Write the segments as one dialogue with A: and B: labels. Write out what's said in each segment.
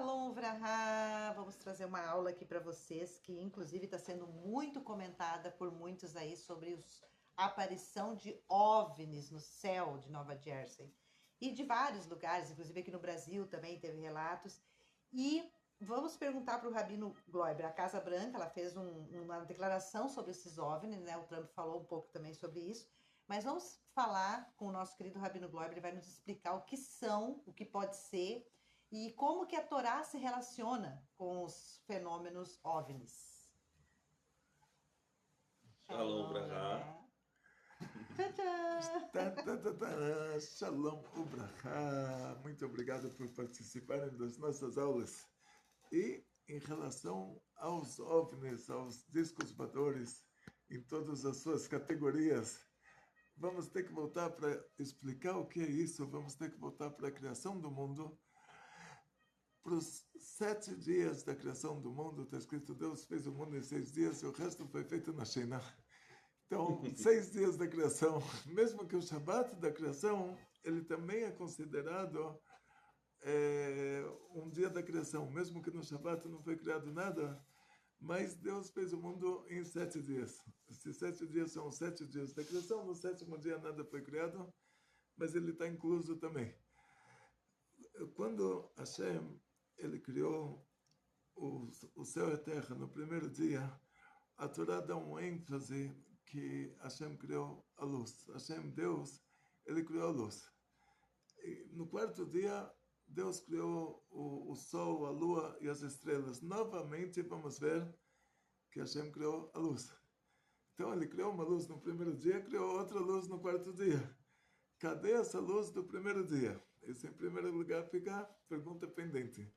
A: Shalom Vraha! Vamos trazer uma aula aqui para vocês que, inclusive, está sendo muito comentada por muitos aí sobre a aparição de OVNIs no céu de Nova Jersey e de vários lugares, inclusive aqui no Brasil também teve relatos. E vamos perguntar para o Rabino Gloiber, a Casa Branca, ela fez uma declaração sobre esses OVNIs, né? O Trump falou um pouco também sobre isso. Mas vamos falar com o nosso querido Rabino Gloiber, ele vai nos explicar o que são, o que pode ser e como que a Torá se relaciona com os fenômenos OVNIs.
B: Shalom Braha.
C: Shalom Ubraha. Muito obrigado por participarem das nossas aulas. E em relação aos OVNIs, aos discos voadores, em todas as suas categorias, vamos ter que voltar para explicar o que é isso, vamos ter que voltar para a criação do mundo. Para os 7 dias da criação do mundo, está escrito, Deus fez o mundo em 6 dias e o resto foi feito na China. Então, 6 dias da criação, mesmo que o Shabat da criação, ele também é considerado um dia da criação, mesmo que no Shabat não foi criado nada, mas Deus fez o mundo em 7 dias. Esses 7 dias são os 7 dias da criação, no 7º dia nada foi criado, mas ele está incluso também. Quando Hashem ele criou o céu e a terra no primeiro dia, a Torá dá um ênfase que Hashem criou a luz. Hashem, Deus, ele criou a luz. E no 4º dia, Deus criou o sol, a lua e as estrelas. Novamente, vamos ver que Hashem criou a luz. Então, ele criou uma luz no primeiro dia, criou outra luz no 4º dia. Cadê essa luz do primeiro dia? Isso, em primeiro lugar, fica a pergunta pendente.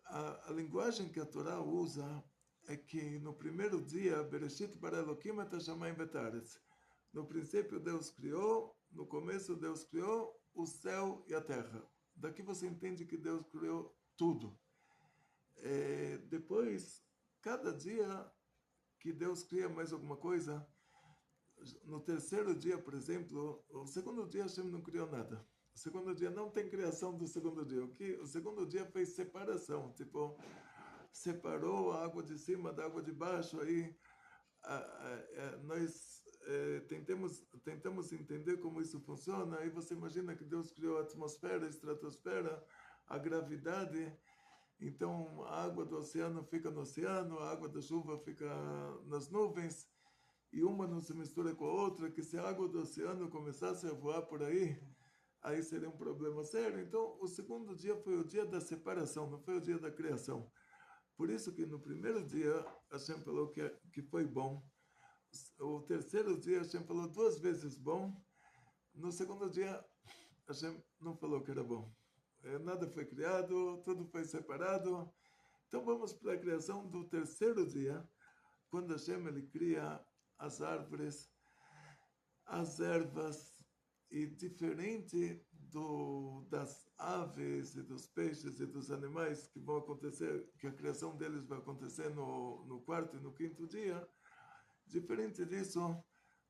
C: A linguagem que a Torá usa é que no primeiro dia, Bereshit bara Elokim et hashamayim v'taretz. No princípio Deus criou, no começo Deus criou o céu e a terra. Daqui você entende que Deus criou tudo. Depois, cada dia que Deus cria mais alguma coisa, no 3º dia, por exemplo, o 2º dia Hashem não criou nada. O 2º dia não tem criação do 2º dia. O 2º dia fez separação, tipo, separou a água de cima da água de baixo, aí nós tentamos entender como isso funciona, aí você imagina que Deus criou a atmosfera, a estratosfera, a gravidade, então a água do oceano fica no oceano, a água da chuva fica nas nuvens, e uma não se mistura com a outra, que se a água do oceano começasse a voar por aí seria um problema sério. Então, o 2º dia foi o dia da separação, não foi o dia da criação. Por isso que no primeiro dia, Hashem falou que foi bom. O 3º dia, Hashem falou 2 vezes bom. No 2º dia, Hashem não falou que era bom. Nada foi criado, tudo foi separado. Então, vamos para a criação do 3º dia, quando Hashem ele cria as árvores, as ervas, e diferente das aves e dos peixes e dos animais que vão acontecer, que a criação deles vai acontecer no 4º e no 5º dia, diferente disso,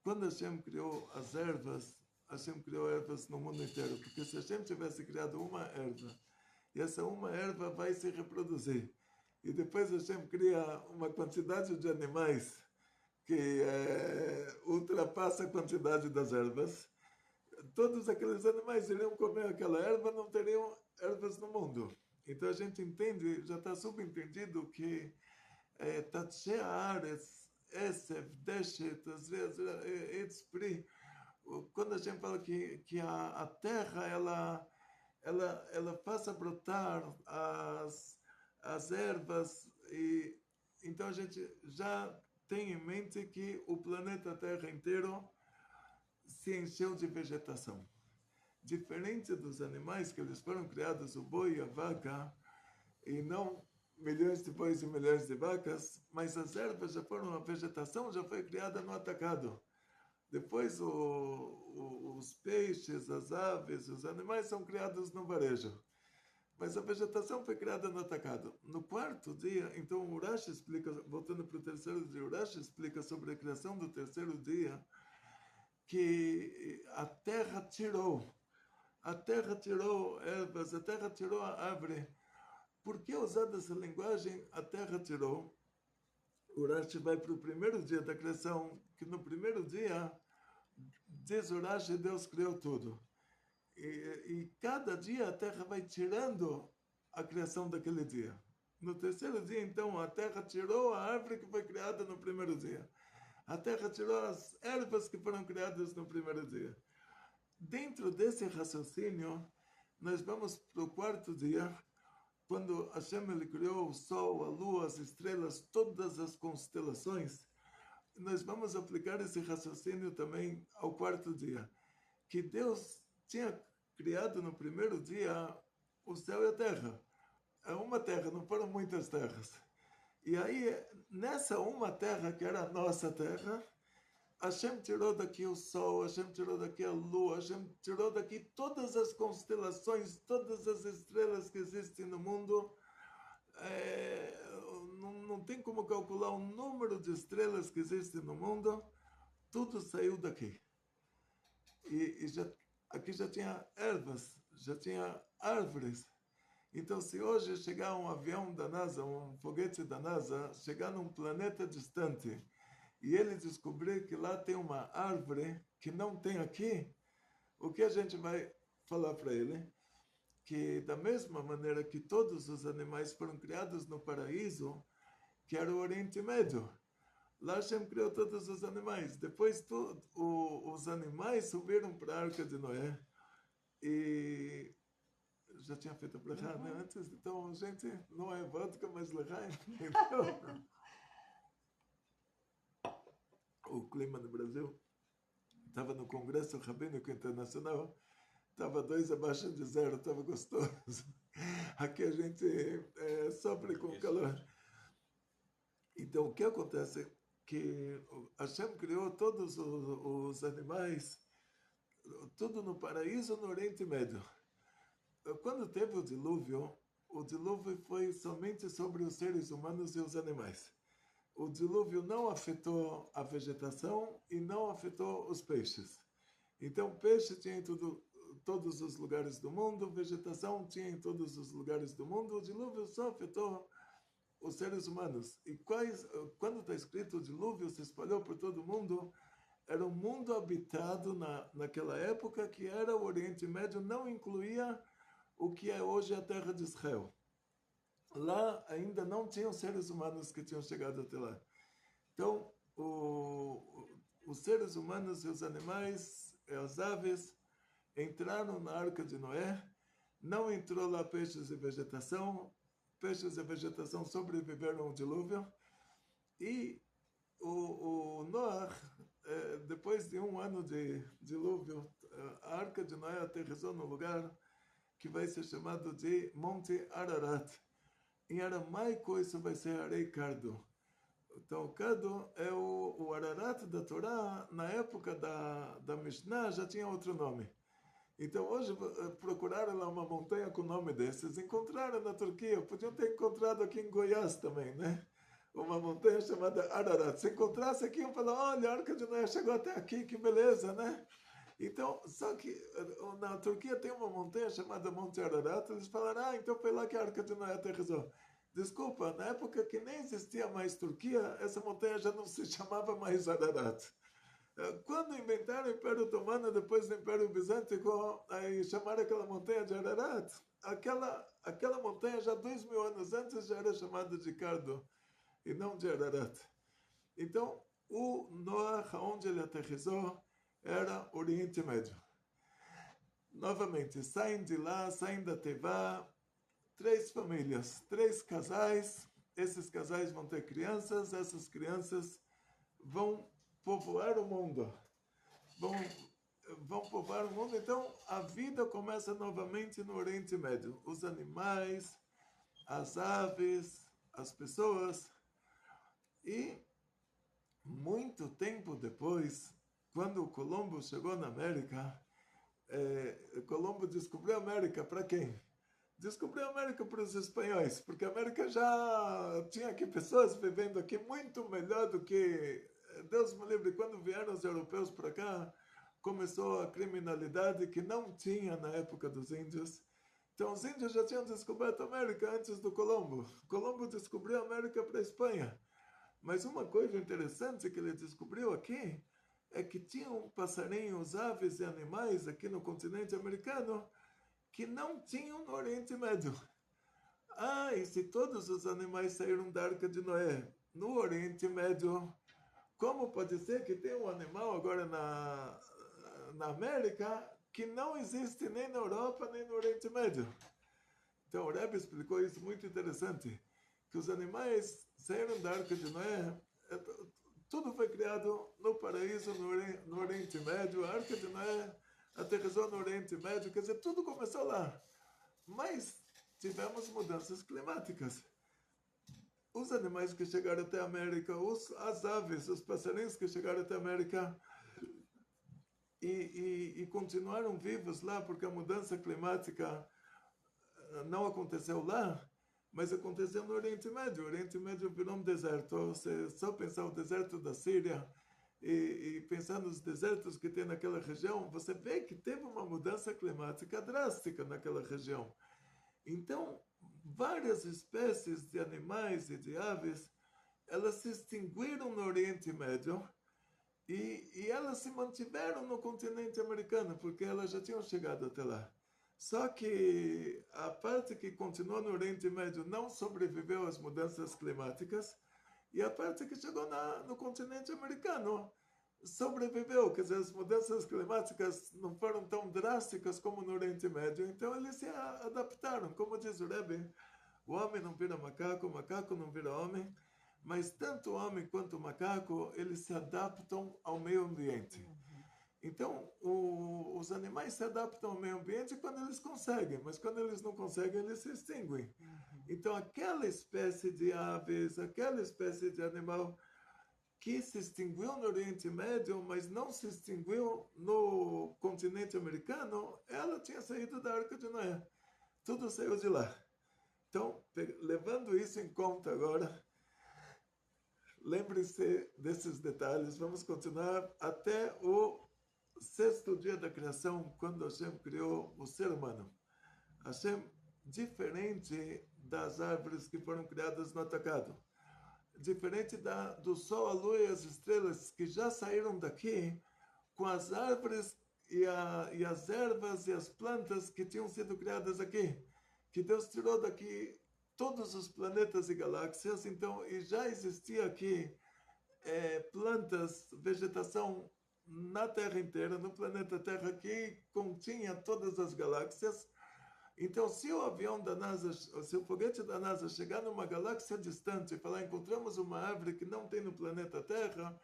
C: quando Hashem criou as ervas, Hashem criou ervas no mundo inteiro, porque se Hashem tivesse criado uma erva, e essa uma erva vai se reproduzir, e depois Hashem cria uma quantidade de animais que ultrapassa a quantidade das ervas, todos aqueles animais iriam comer aquela erva, não teriam ervas no mundo. Então a gente entende, já está subentendido que Tatshe Haaretz, Esev, Deshet, Etz Pri, quando a gente fala que a terra ela faça brotar as ervas, e então a gente já tem em mente que o planeta Terra inteiro se encheu de vegetação. Diferente dos animais que eles foram criados, o boi e a vaca, e não milhões de bois e milhões de vacas, mas as ervas já foram, a vegetação já foi criada no atacado. Depois os peixes, as aves, os animais são criados no varejo. Mas a vegetação foi criada no atacado. No 4º dia, então o Urash explica, voltando para o 3º dia, o Urash explica sobre a criação do 3º dia, que a terra tirou a terra tirou ervas, a terra tirou a árvore. Por que usar essa linguagem, a terra tirou? O Rashi vai para o primeiro dia da criação, que no primeiro dia, diz o Rashi, Deus criou tudo. E cada dia a terra vai tirando a criação daquele dia. No terceiro dia, então, a terra tirou a árvore que foi criada no primeiro dia. A terra tirou as ervas que foram criadas no primeiro dia. Dentro desse raciocínio, nós vamos para o quarto dia, quando Hashem ele criou o sol, a lua, as estrelas, todas as constelações. Nós vamos aplicar esse raciocínio também ao quarto dia. Que Deus tinha criado no primeiro dia o céu e a terra. É uma terra, não foram muitas terras. E aí, nessa uma terra, que era a nossa terra, Hashem tirou daqui o sol, Hashem tirou daqui a lua, Hashem tirou daqui todas as constelações, todas as estrelas que existem no mundo. Não tem como calcular o número de estrelas que existem no mundo. Tudo saiu daqui. Aqui já tinha ervas, já tinha árvores. Então, se hoje chegar um avião da NASA, um foguete da NASA, chegar num planeta distante e ele descobrir que lá tem uma árvore que não tem aqui, o que a gente vai falar para ele? Que da mesma maneira que todos os animais foram criados no paraíso, que era o Oriente Médio, lá Hashem criou todos os animais. Depois os animais subiram para a Arca de Noé e já tinha feito a brachá, né? Antes, então, gente, não é vodka, mas lechaim. Então, o clima no Brasil, estava no Congresso Rabínico Internacional, estava 2 abaixo de 0, estava gostoso. Aqui a gente sofre com calor. Então, o que acontece? Que Hashem criou todos os animais, tudo no paraíso, no Oriente Médio. Quando teve o dilúvio foi somente sobre os seres humanos e os animais. O dilúvio não afetou a vegetação e não afetou os peixes. Então, peixe tinha em todos os lugares do mundo, vegetação tinha em todos os lugares do mundo. O dilúvio só afetou os seres humanos. E quando está escrito o dilúvio se espalhou por todo o mundo, era um mundo habitado naquela época que era o Oriente Médio, não incluía o que é hoje a terra de Israel. Lá ainda não tinham seres humanos que tinham chegado até lá. Então, os seres humanos e os animais, as aves, entraram na Arca de Noé, não entrou lá peixes e vegetação sobreviveram ao dilúvio, e o Noé, depois de 1 ano de dilúvio, a Arca de Noé aterrissou no lugar que vai ser chamado de Monte Ararat. Em aramaico, isso vai ser Arei Cardo. Então, o Cardo é o Ararat da Torá. Na época da Mishnah, já tinha outro nome. Então, hoje, procuraram lá uma montanha com o nome desses. Encontraram na Turquia. Podiam ter encontrado aqui em Goiás também, né? Uma montanha chamada Ararat. Se encontrasse aqui, iam falar, olha, a Arca de Noé chegou até aqui, que beleza, né? Então, só que na Turquia tem uma montanha chamada Monte Ararat, eles falaram, então foi lá que a Arca de Noé aterrissou. Desculpa, na época que nem existia mais Turquia, essa montanha já não se chamava mais Ararat. Quando inventaram o Império Otomano, depois do Império Bizântico, aí chamaram aquela montanha de Ararat. Aquela montanha, já 2000 anos antes, já era chamada de Cardo, e não de Ararat. Então, o Noé, onde ele aterrissou, era Oriente Médio. Novamente, saem de lá, saem da Tevá, 3 famílias, 3 casais. Esses casais vão ter crianças, essas crianças vão povoar o mundo. Vão povoar o mundo, então a vida começa novamente no Oriente Médio. Os animais, as aves, as pessoas. E muito tempo depois, quando Colombo chegou na América, Colombo descobriu a América para quem? Descobriu a América para os espanhóis, porque a América já tinha aqui pessoas vivendo aqui muito melhor do que... Deus me livre, quando vieram os europeus para cá, começou a criminalidade que não tinha na época dos índios. Então, os índios já tinham descoberto a América antes do Colombo. Colombo descobriu a América para a Espanha. Mas uma coisa interessante que ele descobriu aqui é que tinham passarinhos, aves e animais aqui no continente americano que não tinham no Oriente Médio. Ah, e se todos os animais saíram da Arca de Noé no Oriente Médio, como pode ser que tem um animal agora na América que não existe nem na Europa nem no Oriente Médio? Então o Rebbe explicou isso muito interessante, que os animais saíram da Arca de Noé, tudo foi criado no paraíso, no Oriente Médio, a Arca de Noé aterrissou no Oriente Médio, quer dizer, tudo começou lá. Mas tivemos mudanças climáticas. Os animais que chegaram até a América, as aves, os passarinhos que chegaram até a América e continuaram vivos lá, porque a mudança climática não aconteceu lá, mas aconteceu no Oriente Médio. O Oriente Médio virou um deserto. Você só pensar o deserto da Síria e pensar nos desertos que tem naquela região, você vê que teve uma mudança climática drástica naquela região. Então, várias espécies de animais e de aves, elas se extinguiram no Oriente Médio e elas se mantiveram no continente americano, porque elas já tinham chegado até lá. Só que a parte que continuou no Oriente Médio não sobreviveu às mudanças climáticas, e a parte que chegou no continente americano sobreviveu. Quer dizer, as mudanças climáticas não foram tão drásticas como no Oriente Médio, então eles se adaptaram. Como diz o Rebbe, o homem não vira macaco, o macaco não vira homem, mas tanto o homem quanto o macaco, eles se adaptam ao meio ambiente. Então, os animais se adaptam ao meio ambiente quando eles conseguem, mas quando eles não conseguem, eles se extinguem. Então, aquela espécie de aves, aquela espécie de animal que se extinguiu no Oriente Médio, mas não se extinguiu no continente americano, ela tinha saído da Arca de Noé. Tudo saiu de lá. Então, levando isso em conta agora, lembre-se desses detalhes. Vamos continuar até o 6º dia da criação, quando Hashem criou o ser humano. Hashem, diferente das árvores que foram criadas no atacado, diferente do sol, a lua e as estrelas que já saíram daqui, com as árvores e as ervas e as plantas que tinham sido criadas aqui, que Deus tirou daqui todos os planetas e galáxias, então, e já existia aqui plantas, vegetação na Terra inteira, no planeta Terra, que continha todas as galáxias. Então, se o avião da NASA, se o foguete da NASA chegar numa galáxia distante e falar, encontramos uma árvore que não tem no planeta Terra,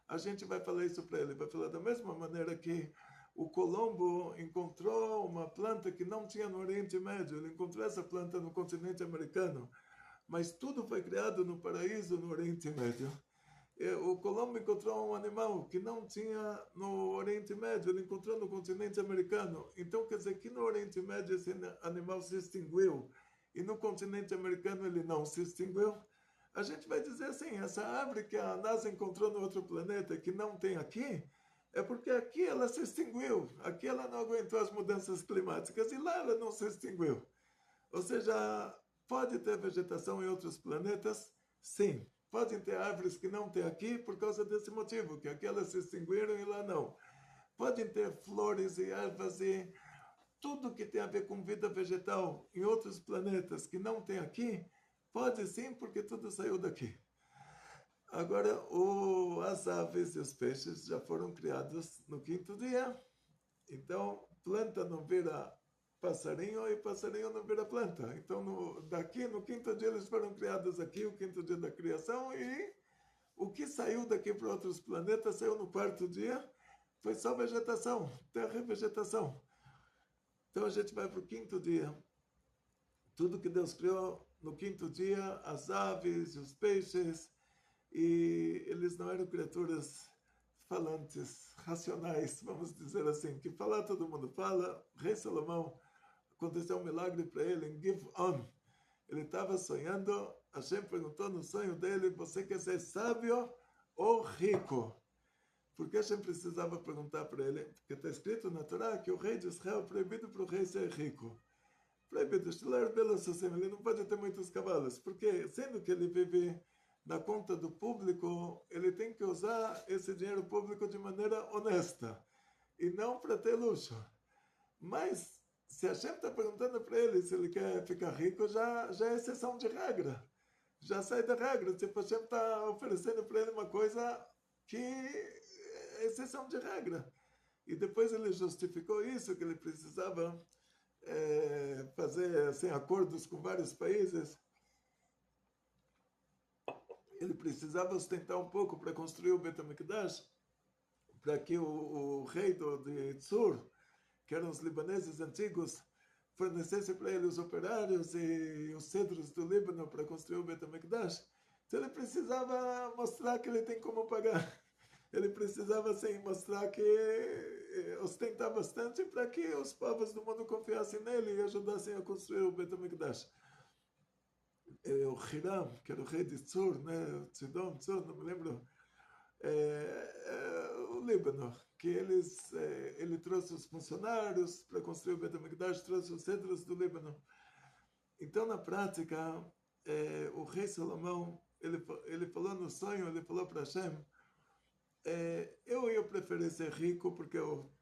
C: a gente vai falar isso para ele. Vai falar da mesma maneira que o Colombo encontrou uma planta que não tinha no Oriente Médio. Ele encontrou essa planta no continente americano, mas tudo foi criado no paraíso no Oriente Médio. O Colombo encontrou um animal que não tinha no Oriente Médio, ele encontrou no continente americano. Então, quer dizer que no Oriente Médio esse animal se extinguiu e no continente americano ele não se extinguiu. A gente vai dizer assim, essa árvore que a NASA encontrou no outro planeta que não tem aqui, é porque aqui ela se extinguiu, aqui ela não aguentou as mudanças climáticas e lá ela não se extinguiu. Ou seja, pode ter vegetação em outros planetas? Sim. Podem ter árvores que não tem aqui por causa desse motivo, que aqui elas se extinguiram e lá não. Podem ter flores e ervas e tudo que tem a ver com vida vegetal em outros planetas que não tem aqui, pode sim, porque tudo saiu daqui. Agora, as aves e os peixes já foram criados no 5º dia. Então, planta não vira passarinho e passarinho não vira planta. Então, no 5º dia eles foram criados aqui, o 5º dia da criação, e o que saiu daqui para outros planetas saiu no 4º dia, foi só vegetação, terra e vegetação. Então, a gente vai para o 5º dia. Tudo que Deus criou no 5º dia, as aves e os peixes, e eles não eram criaturas falantes, racionais, vamos dizer assim, que falar todo mundo fala. Rei Salomão, aconteceu um milagre para ele em Giv'on. Ele estava sonhando, Hashem perguntou no sonho dele, você quer ser sábio ou rico? Porque Hashem precisava perguntar para ele, porque está escrito na Torá que o rei de Israel é proibido para o rei ser rico. Proibido, ele não pode ter muitos cavalos, porque sendo que ele vive na conta do público, ele tem que usar esse dinheiro público de maneira honesta, e não para ter luxo. Mas, se a gente está perguntando para ele se ele quer ficar rico, já é exceção de regra. Já sai da regra. Tipo, a gente está oferecendo para ele uma coisa que é exceção de regra. E depois ele justificou isso, que ele precisava fazer assim, acordos com vários países. Ele precisava ostentar um pouco para construir o Bet HaMikdash, para que o rei de Tzur, que eram os libaneses antigos, fornecesse para ele os operários e os cedros do Líbano para construir o Bet HaMikdash. Então ele precisava mostrar que ele tem como pagar. Ele precisava assim, mostrar que ostentar bastante para que os povos do mundo confiassem nele e ajudassem a construir o Bet HaMikdash. O Hiram, que era o rei de Tzur, né? Tzidon, Tzur, não me lembro, o Líbano, que ele trouxe os funcionários para construir o Bet HaMikdash, trouxe os cedros do Líbano. Então, na prática, o rei Salomão, ele falou no sonho, ele falou para Hashem, eu ia preferir ser rico porque eu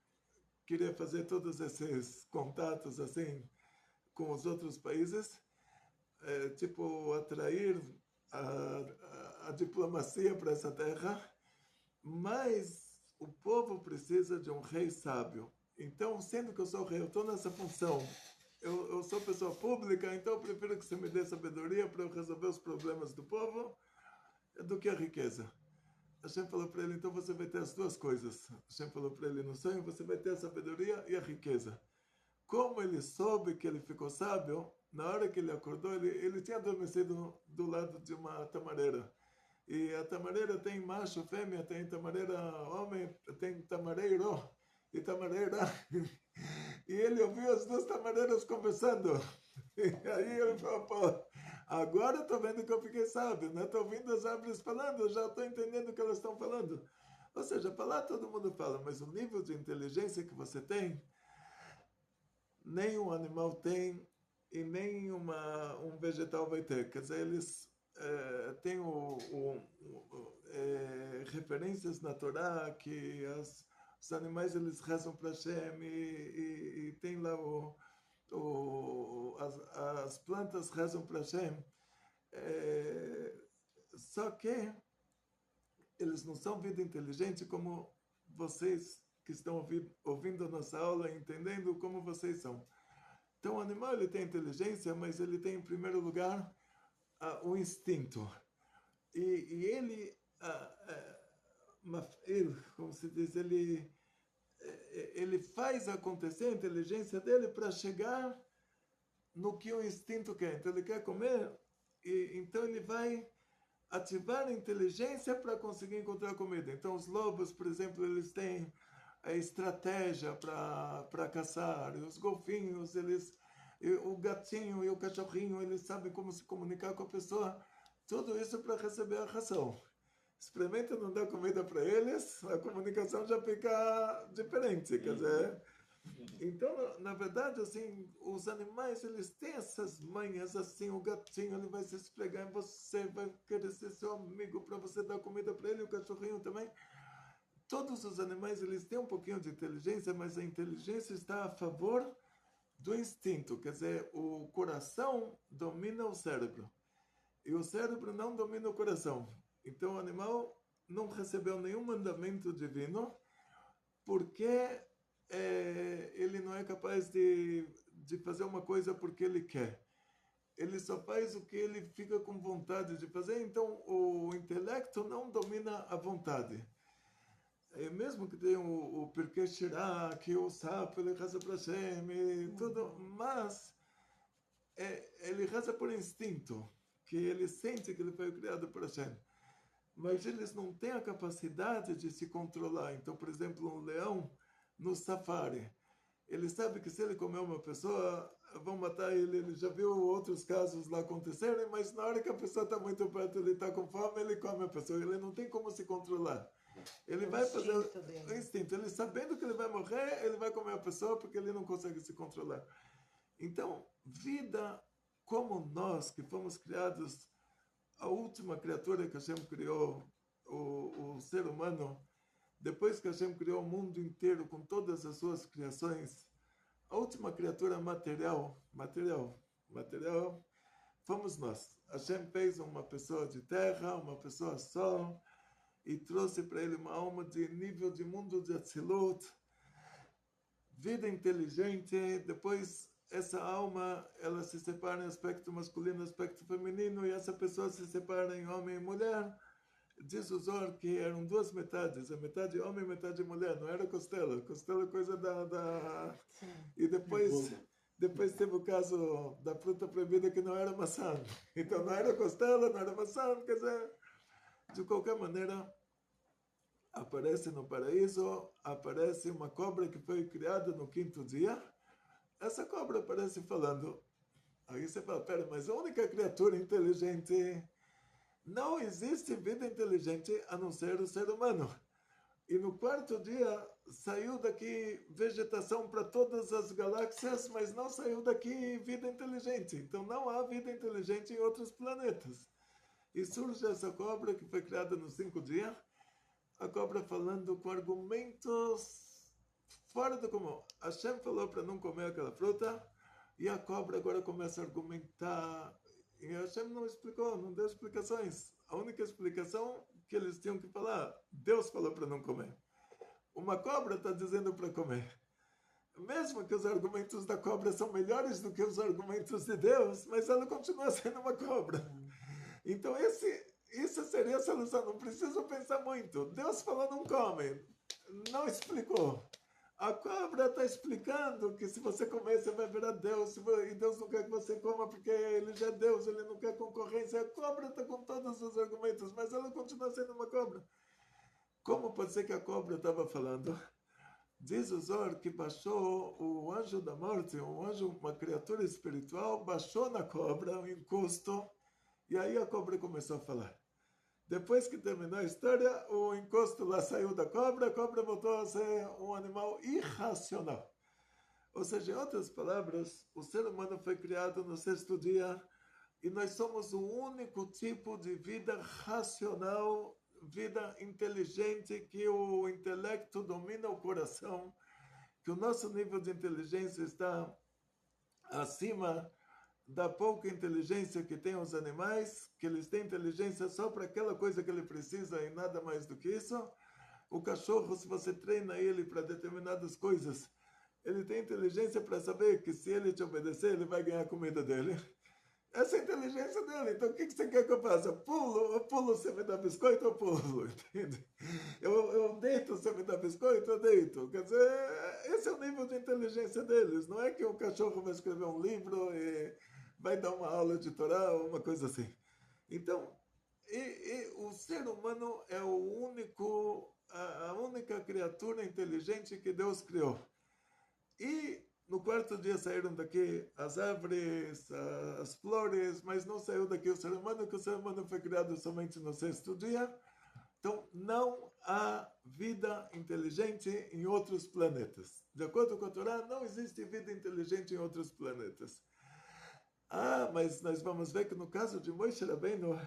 C: queria fazer todos esses contatos assim com os outros países, tipo atrair a diplomacia para essa terra, mas o povo precisa de um rei sábio. Então, sendo que eu sou rei, eu estou nessa função, eu sou pessoa pública, então eu prefiro que você me dê sabedoria para eu resolver os problemas do povo do que a riqueza. Hashem falou para ele, então você vai ter as duas coisas. Hashem falou para ele no sonho, você vai ter a sabedoria e a riqueza. Como ele soube que ele ficou sábio, na hora que ele acordou, ele tinha adormecido do lado de uma tamareira. E a tamareira tem macho, fêmea, tem tamareira homem, tem tamareiro e tamareira. E ele ouviu as duas tamareiras conversando. E aí ele falou, pô, agora eu estou vendo que eu fiquei sábio, né? Estou ouvindo as árvores falando, eu já estou entendendo o que elas estão falando. Ou seja, falar todo mundo fala, mas o nível de inteligência que você tem, nenhum animal tem e nem um vegetal vai ter. Quer dizer, eles têm referências na Torá que os animais eles rezam para Hashem e tem lá as plantas rezam para Hashem. Só que eles não são vida inteligente como vocês que estão ouvindo a nossa aula, entendendo como vocês são. Então o animal ele tem inteligência, mas ele tem em primeiro lugar o instinto. E ele, como se diz, ele faz acontecer a inteligência dele para chegar no que o instinto quer. Então ele quer comer, e então ele vai ativar a inteligência para conseguir encontrar comida. Então os lobos, por exemplo, eles têm a estratégia para caçar. E os golfinhos, o gatinho e o cachorrinho, eles sabem como se comunicar com a pessoa. Tudo isso para receber a ração. Experimenta não dar comida para eles, a comunicação já fica diferente, quer dizer. Então, na verdade, assim, os animais, eles têm essas manhas, assim, o gatinho, ele vai se esfregar em você, vai querer ser seu amigo para você dar comida para ele, o cachorrinho também. Todos os animais, eles têm um pouquinho de inteligência, mas a inteligência está a favor do instinto, quer dizer, o coração domina o cérebro, e o cérebro não domina o coração. Então o animal não recebeu nenhum mandamento divino, porque ele não é capaz de fazer uma coisa porque ele quer. Ele só faz o que ele fica com vontade de fazer, então o intelecto não domina a vontade. Mesmo que tenha o Pirkei Shirah, que o sapo ele reza para Hashem e tudo, mas ele reza por instinto, que ele sente que ele foi criado por Hashem. Mas eles não têm a capacidade de se controlar. Então, por exemplo, um leão no safari, ele sabe que se ele comer uma pessoa, vão matar ele. Ele já viu outros casos lá acontecerem, mas na hora que a pessoa está muito perto, ele está com fome, ele come a pessoa. Ele não tem como se controlar. Ele
A: O
C: vai fazer
A: instinto dele.
C: o instinto. Ele sabendo que ele vai morrer, ele vai comer a pessoa porque ele não consegue se controlar. Então, vida como nós, que fomos criados, a última criatura que Hashem criou, o ser humano, depois que Hashem criou o mundo inteiro com todas as suas criações, a última criatura material, fomos nós. Hashem fez uma pessoa de terra, uma pessoa só, e trouxe para ele uma alma de nível de mundo de Atzilut, vida inteligente. Depois essa alma, ela se separa em aspecto masculino e aspecto feminino, e essa pessoa se separa em homem e mulher. Diz o Zohar que eram duas metades, a metade homem e metade mulher, não era costela. Costela é coisa
A: Sim.
C: E depois teve o caso da fruta proibida que não era maçã. Então não era costela, não era maçã, quer dizer, de qualquer maneira, aparece no paraíso, aparece uma cobra que foi criada no quinto dia. Essa cobra aparece falando. Aí você fala, pera, mas a única criatura inteligente... Não existe vida inteligente a não ser o ser humano. E no quarto dia saiu daqui vegetação para todas as galáxias, mas não saiu daqui vida inteligente. Então não há vida inteligente em outros planetas. E surge essa cobra que foi criada nos 5 dias, a cobra falando com argumentos fora do comum. Hashem falou para não comer aquela fruta, e a cobra agora começa a argumentar. E Hashem não explicou, não deu explicações. A única explicação que eles tinham que falar, Deus falou para não comer. Uma cobra está dizendo para comer. Mesmo que os argumentos da cobra são melhores do que os argumentos de Deus, mas ela continua sendo uma cobra. Então isso seria a solução, não preciso pensar muito. Deus falou não come, não explicou. A cobra está explicando que se você comer, você vai virar Deus. E Deus não quer que você coma porque ele já é Deus, ele não quer concorrência. A cobra está com todos os argumentos, mas ela continua sendo uma cobra. Como pode ser que a cobra estava falando? Diz o Zohar que baixou o anjo da morte, um anjo, uma criatura espiritual, baixou na cobra, um encosto, e aí a cobra começou a falar. Depois que terminou a história, o encosto lá saiu da cobra, a cobra voltou a ser um animal irracional. Ou seja, em outras palavras, o ser humano foi criado no 6º dia e nós somos o único tipo de vida racional, vida inteligente, que o intelecto domina o coração, que o nosso nível de inteligência está acima da pouca inteligência que tem os animais, que eles têm inteligência só para aquela coisa que ele precisa e nada mais do que isso. O cachorro, se você treina ele para determinadas coisas, ele tem inteligência para saber que se ele te obedecer, ele vai ganhar a comida dele. Essa é a inteligência dele. Então, o que você quer que eu faça? Eu pulo, você me dá biscoito, eu pulo, entende? Eu deito, você me dá biscoito, eu deito. Quer dizer, esse é o nível de inteligência deles. Não é que o cachorro vai escrever um livro e vai dar uma aula de Torá ou uma coisa assim. Então, o ser humano é a única criatura inteligente que Deus criou. E no quarto dia saíram daqui as árvores, as flores, mas não saiu daqui o ser humano, que o ser humano foi criado somente no 6º dia. Então, não há vida inteligente em outros planetas. De acordo com a Torá, não existe vida inteligente em outros planetas. Mas nós vamos ver que no caso de Moshe Rabbeinu...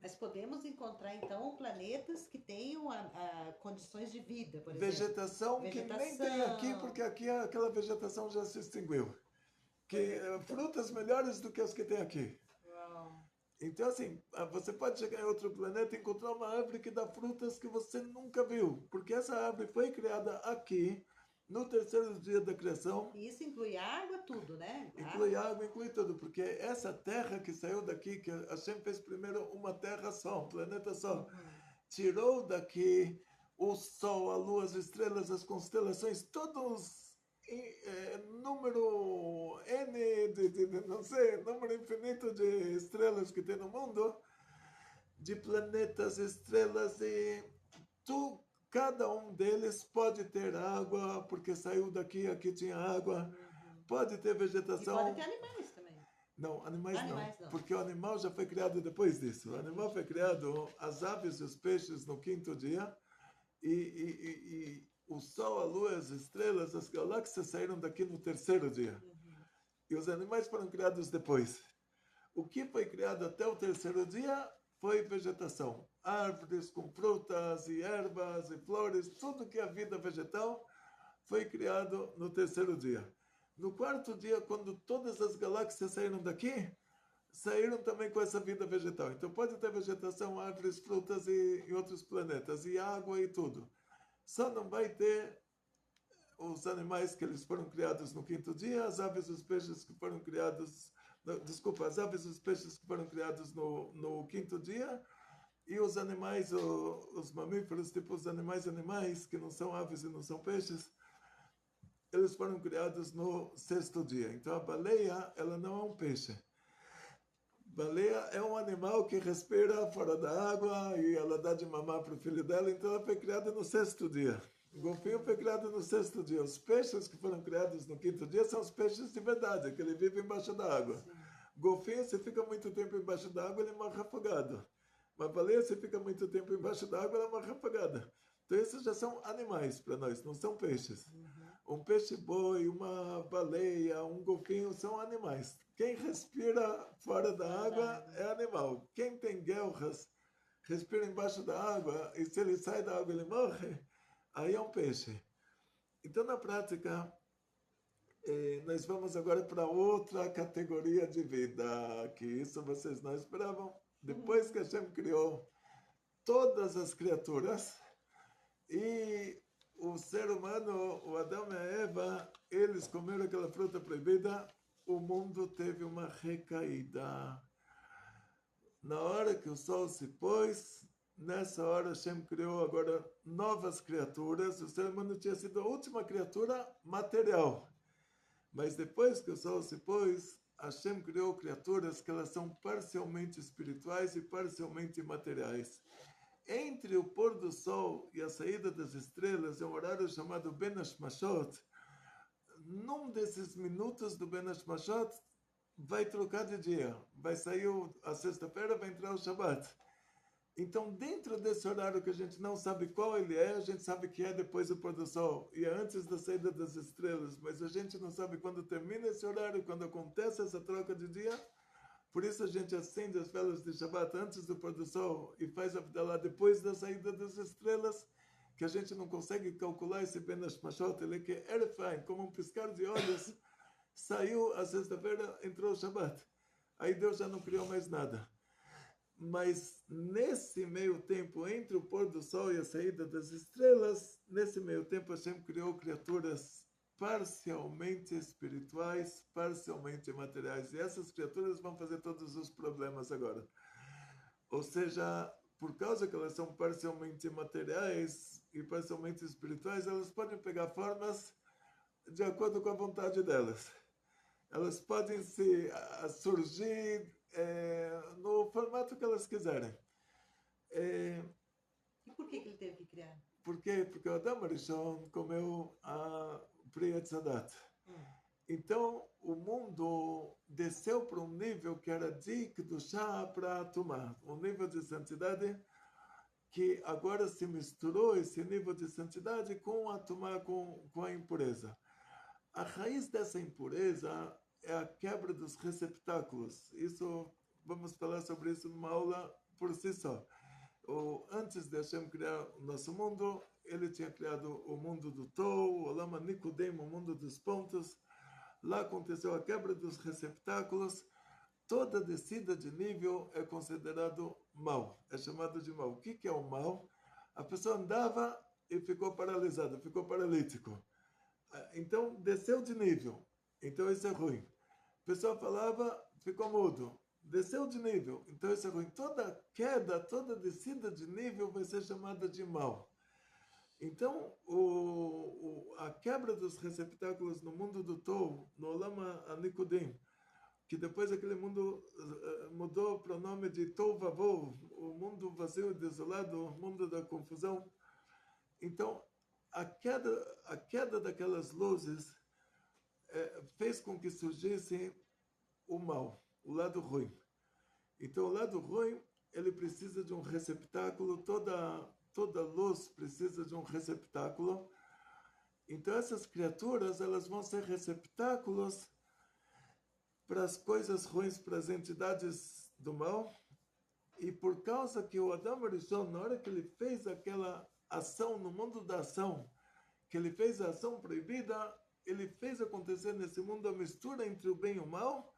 A: Mas podemos encontrar, então, planetas que tenham condições de vida, por exemplo.
C: Vegetação que nem tem aqui, porque aqui aquela vegetação já se extinguiu. Frutas melhores do que as que tem aqui.
A: Uau.
C: Então, assim, você pode chegar em outro planeta e encontrar uma árvore que dá frutas que você nunca viu. Porque essa árvore foi criada aqui, no 3º dia da criação.
A: E isso inclui água, tudo, né?
C: Inclui água, inclui tudo. Porque essa terra que saiu daqui, que a Hashem fez primeiro uma terra só, um planeta só. Tirou daqui o Sol, a Lua, as estrelas, as constelações, todos número N, não sei, número infinito de estrelas que tem no mundo, de planetas, estrelas, e cada um deles pode ter água, porque saiu daqui, aqui tinha água, pode ter vegetação.
A: E pode ter animais também.
C: Não, animais não, porque o animal já foi criado depois disso. O animal foi criado, as aves e os peixes no 5º dia, E o Sol, a Lua, as estrelas, as galáxias saíram daqui no terceiro dia. E os animais foram criados depois. O que foi criado até o terceiro dia foi vegetação. Árvores com frutas e ervas e flores, tudo que é vida vegetal foi criado no terceiro dia. No quarto dia, quando todas as galáxias saíram daqui, saíram também com essa vida vegetal. Então pode ter vegetação, árvores, frutas e outros planetas, e água e tudo. Só não vai ter os animais que eles foram criados no quinto dia, as aves e os peixes que foram criados... Desculpa, as aves e os peixes que foram criados no quinto dia, e os animais, os mamíferos, tipo os animais, que não são aves e não são peixes, eles foram criados no sexto dia. Então a baleia, ela não é um peixe. Baleia é um animal que respira fora da água e ela dá de mamar para o filho dela, então ela foi criada no sexto dia. O golfinho foi criado no sexto dia. Os peixes que foram criados no quinto dia são os peixes de verdade, que ele vive embaixo da água. Sim. Golfinho, se fica muito tempo embaixo da água, ele morre afogado. Uma baleia, se fica muito tempo embaixo da água, ela morre afogada. Então esses já são animais para nós, não são peixes. Um peixe-boi, uma baleia, um golfinho são animais. Quem respira fora da água é animal. Quem tem guelras, respira embaixo da água, e se ele sai da água ele morre, aí é um peixe. Então, na prática, nós vamos agora para outra categoria de vida, que isso vocês não esperavam. Depois que Hashem criou todas as criaturas, e o ser humano, o Adão e a Eva, eles comeram aquela fruta proibida, o mundo teve uma recaída. Na hora que o sol se pôs, nessa hora Hashem criou agora novas criaturas. O ser humano tinha sido a última criatura material. Mas depois que o sol se pôs, Hashem criou criaturas que elas são parcialmente espirituais e parcialmente materiais. Entre o pôr do sol e a saída das estrelas é um horário chamado Ben Hashmashot. Num desses minutos do Ben Hashmashot, vai trocar de dia. Vai sair a sexta-feira, vai entrar o Shabbat. Então, dentro desse horário que a gente não sabe qual ele é, a gente sabe que é depois do pôr do sol e é antes da saída das estrelas, mas a gente não sabe quando termina esse horário, quando acontece essa troca de dia. Por isso a gente acende as velas de Shabbat antes do pôr do sol e faz a Havdalah depois da saída das estrelas, que a gente não consegue calcular esse Ben Hashmashot, ele é que é Erefaim, como um piscar de olhos, saiu a sexta-feira, entrou o Shabbat. Aí Deus já não criou mais nada. Mas nesse meio tempo, entre o pôr do sol e a saída das estrelas, nesse meio tempo Hashem criou criaturas parcialmente espirituais, parcialmente materiais. E essas criaturas vão fazer todos os problemas agora. Ou seja, por causa que elas são parcialmente materiais e parcialmente espirituais, elas podem pegar formas de acordo com a vontade delas. Elas podem surgir no formato que elas quiserem.
A: E por que ele teve que criar?
C: Por quê? Porque o Adam Arishon comeu a Pri Tzadat. Então, o mundo desceu para um nível que era de Kedushá para Tumá, um nível de santidade que agora se misturou esse nível de santidade com a Tumá, com a impureza. A raiz dessa impureza é a quebra dos receptáculos. Isso, vamos falar sobre isso numa aula por si só. Antes de Hashem criar o nosso mundo, ele tinha criado o mundo do Tou, o Lama Nikudem, o mundo dos pontos. Lá aconteceu a quebra dos receptáculos. Toda descida de nível é considerado mal, é chamado de mal. O que é o mal? A pessoa andava e ficou paralisada, ficou paralítico. Então, desceu de nível. Então, isso é ruim. A pessoa falava, ficou mudo. Desceu de nível. Então, isso é ruim. Toda queda, toda descida de nível vai ser chamada de mal. Então, a quebra dos receptáculos no mundo do Tou, no Olama Anikudim, que depois aquele mundo mudou o pronome de Tou Vavou, o mundo vazio e desolado, o mundo da confusão. Então, a queda daquelas luzes fez com que surgisse o mal, o lado ruim. Então, o lado ruim, ele precisa de um receptáculo. toda luz precisa de um receptáculo. Então essas criaturas, elas vão ser receptáculos para as coisas ruins, para as entidades do mal. E por causa que o Adam Arishon, na hora que ele fez aquela ação no mundo da ação, que ele fez a ação proibida, ele fez acontecer nesse mundo a mistura entre o bem e o mal.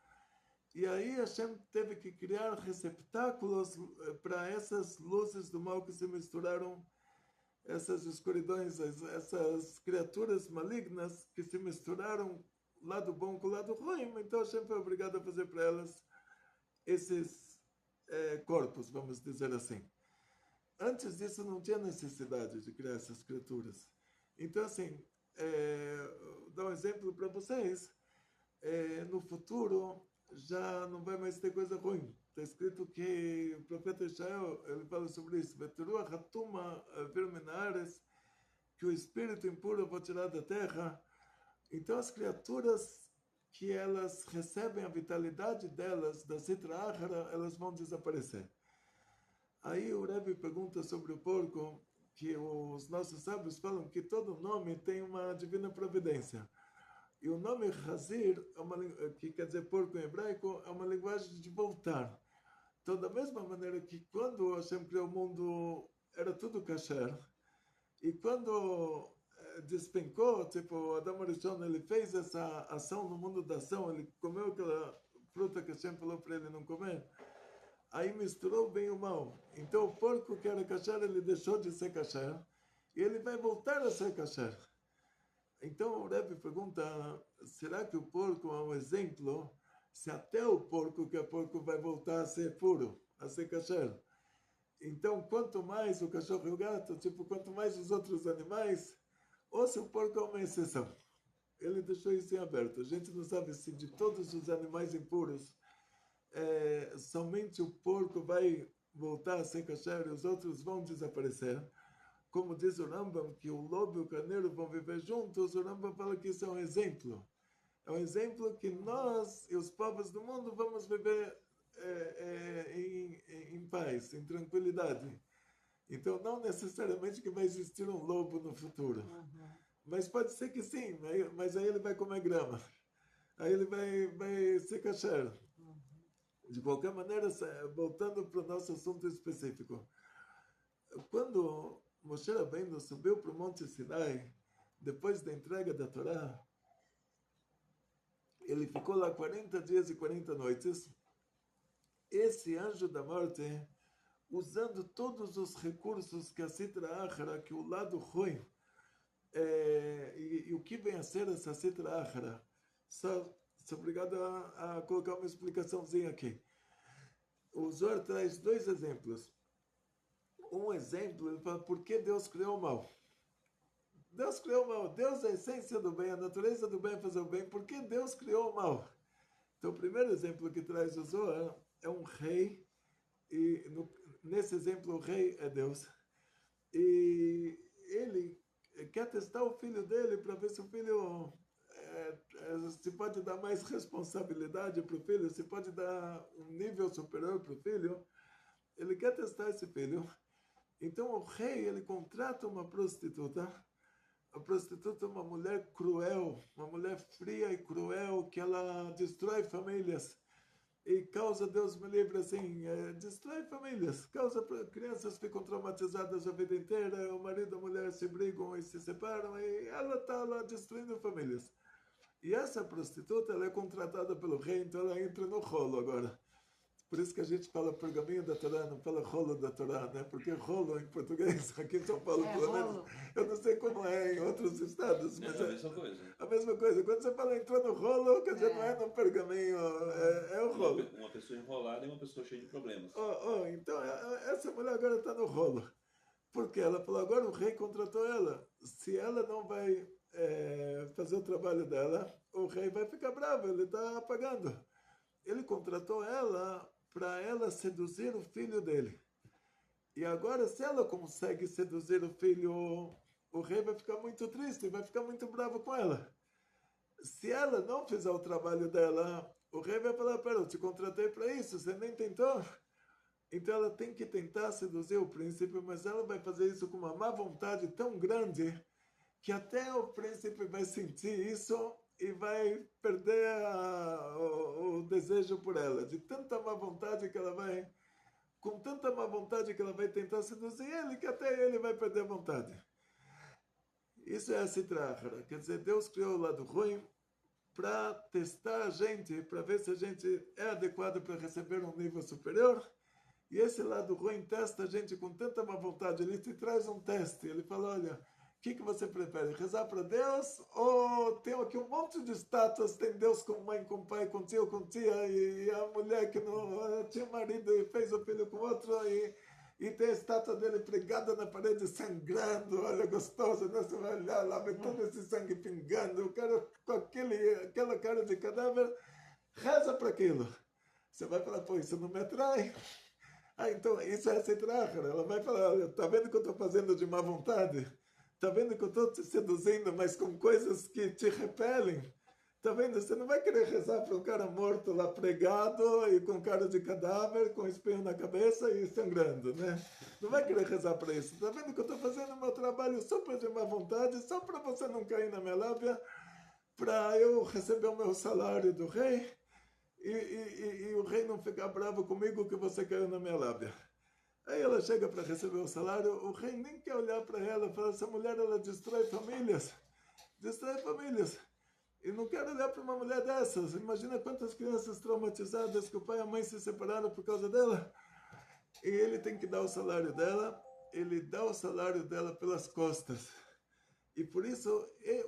C: E aí Hashem teve que criar receptáculos para essas luzes do mal que se misturaram, essas escuridões, essas criaturas malignas que se misturaram, lado bom com o lado ruim. Então Hashem foi obrigado a fazer para elas esses corpos, vamos dizer assim. Antes disso não tinha necessidade de criar essas criaturas. Então assim, vou dar um exemplo para vocês. No futuro já não vai mais ter coisa ruim. Está escrito que o profeta Israel, ele fala sobre isso. Que o espírito impuro eu vou tirar da terra. Então as criaturas que elas recebem a vitalidade delas, da Sitra Achara, elas vão desaparecer. Aí o Rebbe pergunta sobre o porco, que os nossos sábios falam que todo nome tem uma divina providência. E o nome Hazir, que quer dizer porco em hebraico, é uma linguagem de voltar. Então, da mesma maneira que quando Hashem criou o mundo, era tudo kasher. E quando despencou, tipo, Adam Arishon, ele fez essa ação no mundo da ação, ele comeu aquela fruta que Hashem falou para ele não comer, aí misturou o bem e o mal. Então, o porco que era kasher, ele deixou de ser kasher, e ele vai voltar a ser kasher. Então o Rebbe pergunta, será que o porco é um exemplo? Se até o porco que é porco vai voltar a ser puro, a ser kasher. Então, quanto mais o cachorro e o gato, tipo, quanto mais os outros animais, ou se o porco é uma exceção. Ele deixou isso em aberto. A gente não sabe se de todos os animais impuros, somente o porco vai voltar a ser kasher e os outros vão desaparecer. Como diz o Rambam, que o lobo e o carneiro vão viver juntos, o Rambam fala que isso é um exemplo. É um exemplo que nós e os povos do mundo vamos viver em paz, em tranquilidade. Então, não necessariamente que vai existir um lobo no futuro. Mas pode ser que sim, mas aí ele vai comer grama. Aí ele vai ser kasher. De qualquer maneira, voltando para o nosso assunto específico. Quando Moshe Rabbeinu subiu para o Monte Sinai, depois da entrega da Torá, ele ficou lá 40 dias e 40 noites. Esse anjo da morte, usando todos os recursos que a Sitra Achara, que o lado ruim, e o que vem a ser essa Sitra Achara, sou obrigado a colocar uma explicaçãozinha aqui. O Zohar traz dois exemplos. Um exemplo, ele fala, por que Deus criou o mal? Deus criou o mal. Deus é a essência do bem, a natureza do bem é fazer o bem. Por que Deus criou o mal? Então, o primeiro exemplo que traz o Zohar é um rei, e nesse exemplo o rei é Deus. E ele quer testar o filho dele para ver se o filho se pode dar mais responsabilidade para o filho, se pode dar um nível superior para o filho. Ele quer testar esse filho. Então o rei, ele contrata uma prostituta. A prostituta é uma mulher cruel, uma mulher fria e cruel, que ela destrói famílias. E causa, Deus me livre, assim, destrói famílias. Causa, crianças ficam traumatizadas a vida inteira, o marido e a mulher se brigam e se separam, e ela está lá destruindo famílias. E essa prostituta, ela é contratada pelo rei, então ela entra no rolo agora. Por isso que a gente fala pergaminho da Torá, não fala rolo da Torá, né? Porque rolo em português, aqui em São Paulo, pelo menos, eu não sei como é em outros estados, mas
B: é a mesma coisa.
C: A mesma coisa. Quando você fala entrou no rolo, quer dizer, não é no pergaminho, é o rolo.
B: Uma pessoa enrolada e uma pessoa cheia de problemas.
C: Então, essa mulher agora está no rolo. Porque ela falou, agora o rei contratou ela. Se ela não vai fazer o trabalho dela, o rei vai ficar bravo, ele está pagando. Ele contratou ela para ela seduzir o filho dele. E agora, se ela consegue seduzir o filho, o rei vai ficar muito triste, vai ficar muito bravo com ela. Se ela não fizer o trabalho dela, o rei vai falar, pera, eu te contratei para isso, você nem tentou. Então ela tem que tentar seduzir o príncipe, mas ela vai fazer isso com uma má vontade tão grande que até o príncipe vai sentir isso e vai perder o desejo por ela. De tanta má vontade que ela vai... Com tanta má vontade que ela vai tentar seduzir ele, que até ele vai perder a vontade. Isso é a Sitra Achra. Quer dizer, Deus criou o lado ruim para testar a gente, para ver se a gente é adequado para receber um nível superior. E esse lado ruim testa a gente com tanta má vontade. Ele te traz um teste. Ele fala, olha, o que você prefere? Rezar para Deus ou tem aqui um monte de estátuas, tem Deus com mãe, com pai, com tio, com tia, e a mulher que não tinha marido e fez o filho com outro, e tem a estátua dele pregada na parede, sangrando, olha, gostosa, né? Você vai olhar lá, vê todo esse sangue pingando, o cara com aquela cara de cadáver, reza para aquilo. Você vai falar, pô, isso não me atrai. Ah, então, isso é essa Achra. Ela vai falar, olha, tá vendo que eu estou fazendo de má vontade? Tá vendo que eu estou te seduzindo, mas com coisas que te repelem? Tá vendo? Você não vai querer rezar para um cara morto lá pregado e com cara de cadáver, com espinho na cabeça e sangrando, né? Não vai querer rezar para isso. Tá vendo que eu estou fazendo meu trabalho super de má vontade, só para você não cair na minha lábia, para eu receber o meu salário do rei e o rei não ficar bravo comigo que você caiu na minha lábia. Aí ela chega para receber o salário, o rei nem quer olhar para ela, fala, essa mulher ela destrói famílias. E não quero olhar para uma mulher dessas. Imagina quantas crianças traumatizadas que o pai e a mãe se separaram por causa dela. E ele tem que dar o salário dela, ele dá o salário dela pelas costas. E por isso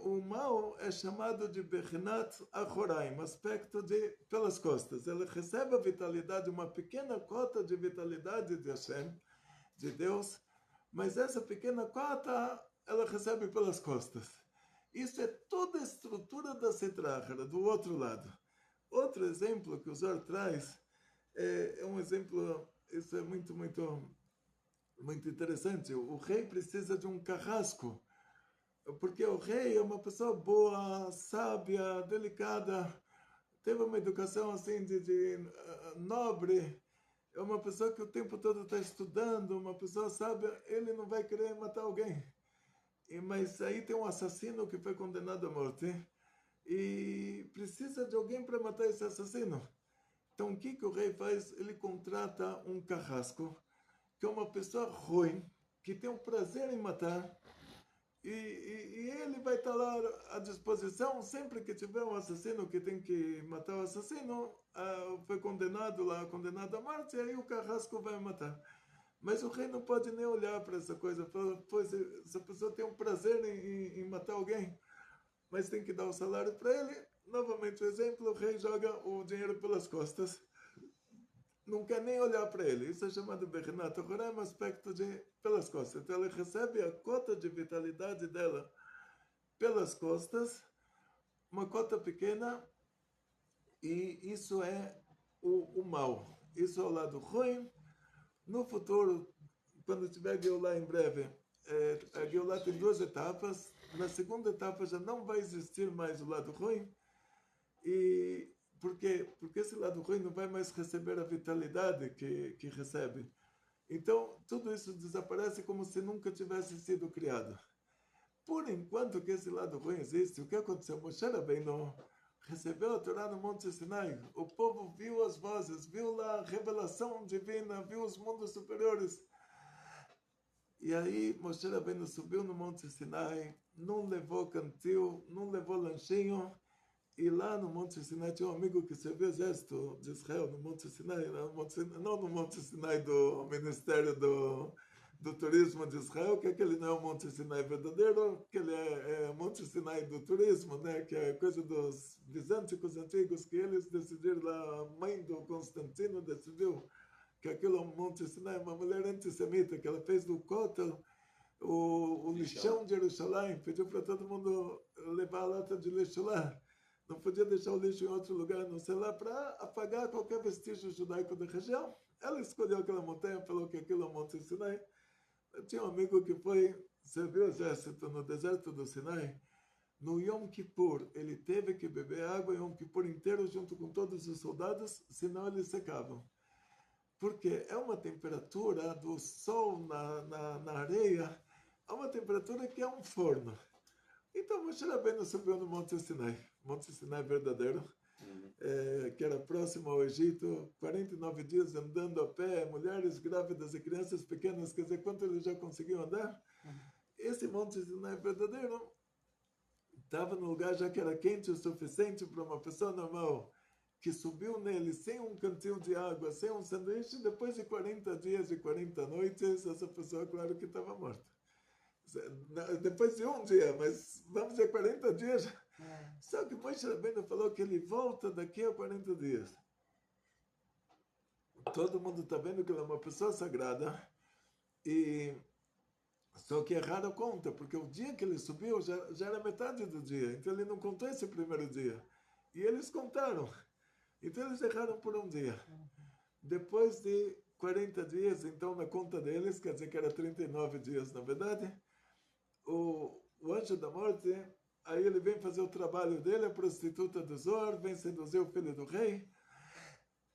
C: o mal é chamado de Bechinat Achoraim, aspecto de pelas costas. Ele recebe a vitalidade, uma pequena cota de vitalidade de Hashem, de Deus, mas essa pequena cota ela recebe pelas costas. Isso é toda a estrutura da Sitra Achra, do outro lado. Outro exemplo que o Zohar traz é um exemplo, isso é muito interessante. O rei precisa de um carrasco, porque o rei é uma pessoa boa, sábia, delicada, teve uma educação assim de nobre, é uma pessoa que o tempo todo está estudando, uma pessoa sábia, ele não vai querer matar alguém. Mas aí tem um assassino que foi condenado à morte e precisa de alguém para matar esse assassino. Então o que o rei faz? Ele contrata um carrasco, que é uma pessoa ruim, que tem um prazer em matar, e ele vai estar lá à disposição sempre que tiver um assassino que tem que matar o assassino, foi condenado à morte, e aí o carrasco vai matar. Mas o rei não pode nem olhar para essa coisa, pois essa pessoa tem um prazer em matar alguém, mas tem que dar o salário para ele. Novamente o exemplo, o rei joga o dinheiro pelas costas, não quer nem olhar para ele. Isso é chamado Bechinat Achoraim, aspecto de pelas costas. Então ela recebe a cota de vitalidade dela pelas costas, uma cota pequena, e isso é o mal. Isso é o lado ruim. No futuro, quando tiver Geulah em breve, a Geulah tem duas etapas. Na segunda etapa já não vai existir mais o lado ruim. E por quê? Porque esse lado ruim não vai mais receber a vitalidade que recebe. Então, tudo isso desaparece como se nunca tivesse sido criado. Por enquanto que esse lado ruim existe, o que aconteceu? Moshe Rabbeinu recebeu a Torá no Monte Sinai. O povo viu as vozes, viu lá a revelação divina, viu os mundos superiores. E aí Moshe Rabbeinu subiu no Monte Sinai, não levou cantil, não levou lanchinho. E lá no Monte Sinai tinha um amigo que serviu o exército de Israel no Monte Sinai, não no Monte Sinai do Ministério do Turismo de Israel, que aquele não é o Monte Sinai verdadeiro, que ele é o Monte Sinai do turismo, né, que é coisa dos bizânticos antigos, que eles decidiram lá, a mãe do Constantino decidiu que aquilo é um Monte Sinai, uma mulher antissemita, que ela fez do Kotel o lixão de Jerusalém, pediu para todo mundo levar a lata de lixo lá. Não podia deixar o lixo em outro lugar, não sei lá, para apagar qualquer vestígio judaico da região. Ela escolheu aquela montanha, falou que aquilo é o Monte Sinai. Eu tinha um amigo que foi servir o exército no deserto do Sinai. No Yom Kippur, ele teve que beber água Yom Kippur inteiro junto com todos os soldados, senão eles secavam. porque é uma temperatura do sol na areia, é uma temperatura que é um forno. Então, Moshe Rabbeinu subiu no Monte Sinai verdadeiro, que era próximo ao Egito, 49 dias andando a pé, mulheres grávidas e crianças pequenas, quer dizer, quanto ele já conseguiu andar? Esse Monte Sinai verdadeiro estava no lugar já que era quente o suficiente para uma pessoa normal que subiu nele sem um cantil de água, sem um sanduíche, depois de 40 dias e 40 noites, essa pessoa, claro que estava morta. Depois de um dia, mas vamos dizer 40 dias. Só que Moshe Rabbeinu falou que ele volta daqui a 40 dias. Todo mundo está vendo que ele é uma pessoa sagrada, e só que erraram a conta, porque o dia que ele subiu já era metade do dia, então ele não contou esse primeiro dia. E eles contaram. Então eles erraram por um dia. Depois de 40 dias, então na conta deles, quer dizer que era 39 dias na verdade, o anjo da morte, aí ele vem fazer o trabalho dele, a prostituta do Zohar, vem seduzir o filho do rei.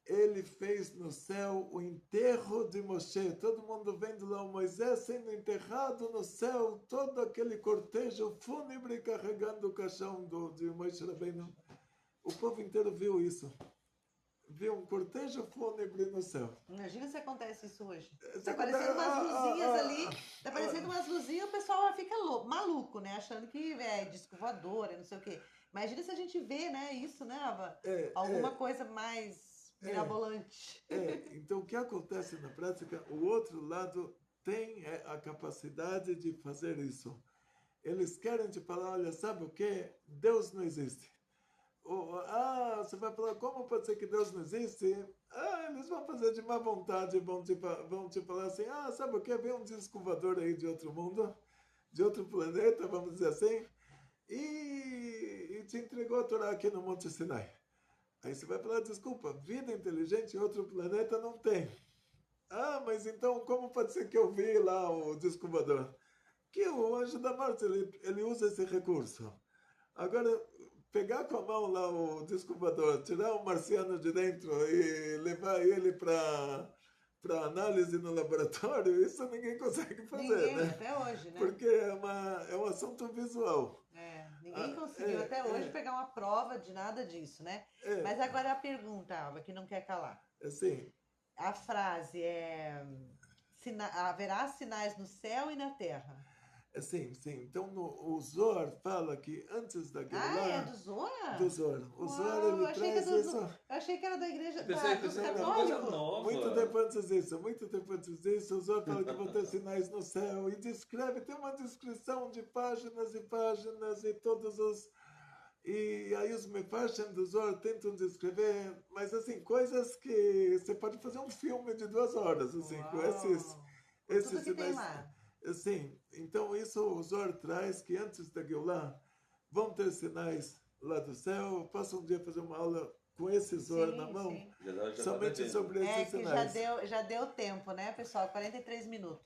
C: Ele fez no céu o enterro de Moshe. Todo mundo vendo lá o Moisés sendo enterrado no céu, todo aquele cortejo fúnebre carregando o caixão de Moshe Rabbeinu. O povo inteiro viu isso. Viu um cortejo fúnebre no céu.
A: Imagina se acontece isso hoje. Tá aparecendo umas luzinhas ali, tá aparecendo umas luzinhas, o pessoal fica maluco, né? Achando que é disco voador, não sei o quê. Imagina se a gente vê, né, isso, né, Ava? Alguma coisa mais mirabolante.
C: Então, o que acontece na prática, o outro lado tem a capacidade de fazer isso. Eles querem te falar, olha, sabe o quê? Deus não existe. Você vai falar, como pode ser que Deus não existe? Eles vão fazer de má vontade, vão te falar assim, sabe o que? Vem um disco voador aí de outro mundo, de outro planeta, vamos dizer assim, e te entregou a Torá aqui no Monte Sinai. Aí você vai falar, desculpa, vida inteligente em outro planeta não tem. Mas então como pode ser que eu vi lá o disco voador? Que o anjo da morte, ele usa esse recurso. Agora, pegar com a mão lá o disco voador, tirar o marciano de dentro e levar ele para análise no laboratório, isso ninguém consegue fazer, né?
A: Até hoje, né?
C: Porque é um assunto visual.
A: Ninguém conseguiu até hoje pegar uma prova de nada disso, né? Mas agora a pergunta, Alva, que não quer calar.
C: Sim.
A: A frase é: haverá sinais no céu e na terra.
C: Sim. Então, o Zohar fala que antes da Geulah...
A: é do Zohar?
C: Do Zohar. O Zohar, ele traz isso...
A: Eu achei que era da igreja dos
B: católicos.
C: Muito tempo antes disso, o Zohar fala que vão ter sinais no céu. E descreve, tem uma descrição de páginas e páginas e todos os... E aí os mefarshim do Zohar tentam descrever, mas assim, coisas que você pode fazer um filme de 2 horas, assim, com esses
A: tudo que
C: sinais...
A: tem lá.
C: Sim, então isso o Zohar traz que antes da Geulah vão ter sinais lá do céu. Eu posso um dia fazer uma aula com esse Zohar na mão, somente sobre esses sinais.
A: Já deu tempo, né, pessoal? 43 minutos.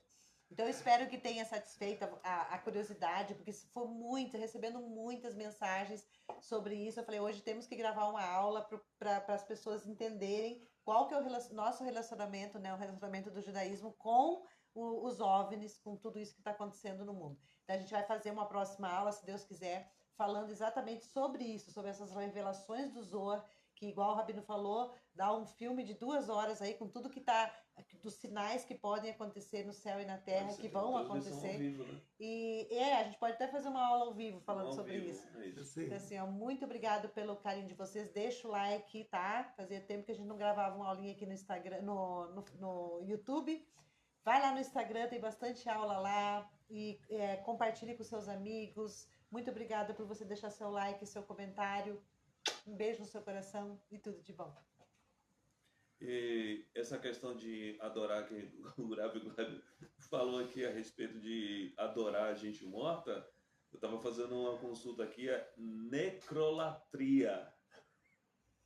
A: Então eu espero que tenha satisfeito a curiosidade, porque se for recebendo muitas mensagens sobre isso, eu falei, hoje temos que gravar uma aula para as pessoas entenderem qual que é o nosso relacionamento, né, o relacionamento do judaísmo com os OVNIs, com tudo isso que está acontecendo no mundo. Então a gente vai fazer uma próxima aula, se Deus quiser, falando exatamente sobre isso, sobre essas revelações do Zohar, que igual o Rabino falou, dá um filme de 2 horas aí, com tudo que está, dos sinais que podem acontecer no céu e na terra, que vão acontecer.
B: Vivo, né?
A: E a gente pode até fazer uma aula ao vivo falando sobre isso. Então, assim, muito obrigado pelo carinho de vocês. Deixa o like, tá? Fazia tempo que a gente não gravava uma aulinha aqui no Instagram, no YouTube. Vai lá no Instagram, tem bastante aula lá e compartilhe com seus amigos. Muito obrigada por você deixar seu like, seu comentário. Um beijo no seu coração e tudo de bom.
B: E essa questão de adorar, que o Grabi falou aqui a respeito de adorar a gente morta, eu estava fazendo uma consulta aqui, necrolatria.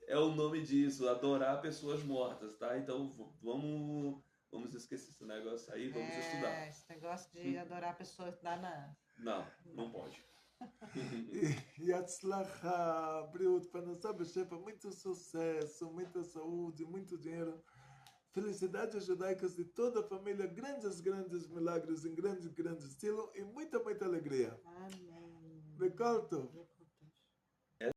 B: É o nome disso, adorar pessoas mortas, tá? Então vamos esquecer esse negócio aí, vamos estudar.
A: Esse negócio de adorar pessoas dá na...
B: Não pode.
C: E Atzlacha, Briut, Panassá, Bechefa, muito sucesso, muita saúde, muito dinheiro. felicidades judaicas de toda a família, grandes milagres em grande estilo e muita alegria.
A: Amém.
C: Bekolto.